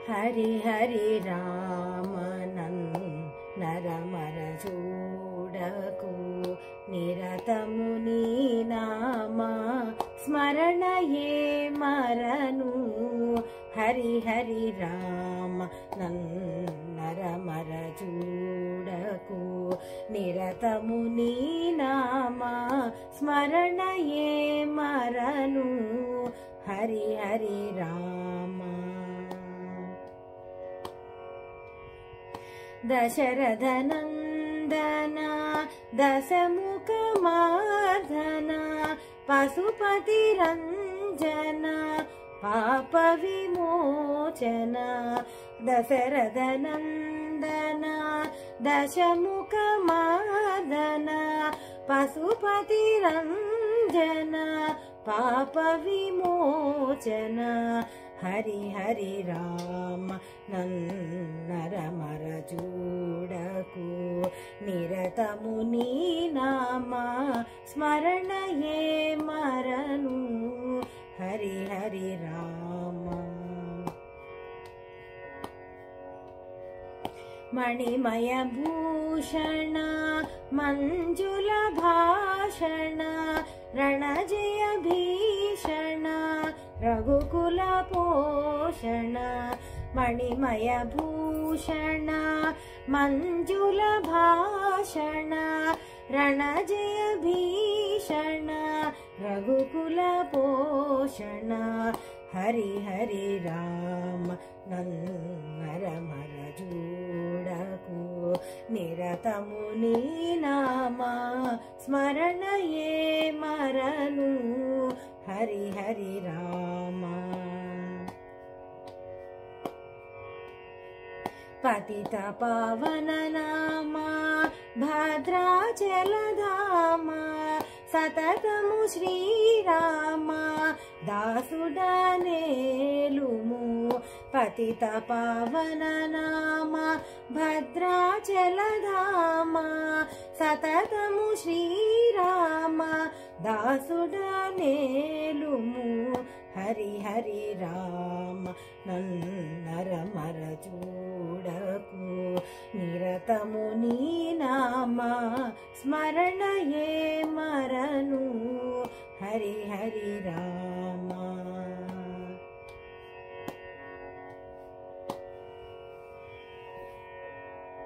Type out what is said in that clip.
హరి హరి రామనరమర చూడకు నిరతము నీ నామ స్మరణయే మరను. హరి హరి రామ నరమర చూడకు నిరతము నీ నామ స్మరణయే మరను. హరి హరి రామ. దశరథనందన దశముఖ మార్దన పశుపతి రంజన పాప విమోచన. దశరథనందన దశముఖ మార్దన పశుపతి రంజన పాప విమోచన. హరి హరి రామ నరమర చూడకు నిరతము నీ నామ స్మరణయే మరను. హరి హరి రామ. మణిమయ భూషణ మంజుల భాషణ రణజయ భీషణ రఘుకుల పోషణ. మణిమయ భూషణ మంజుల భాషణ రణజయ భీషణ రఘుకుల పోషణ. హరి హరి రామ నరమర చూడకు నిరతము నీ నామ స్మరణయే మరను. హరి హరి రామ. పతిత పావన నామ భద్రాచలధామ సతతము శ్రీరామ దాసుడనేలుము. పతిత పావన నామ భద్రాచలధామ సతతము శ్రీరామ దాసుడనేలుము. హరి హరి రామ నరమర చూడకు నిరతము నీ నామ స్మరణయే మరను. హరి హరి రామ.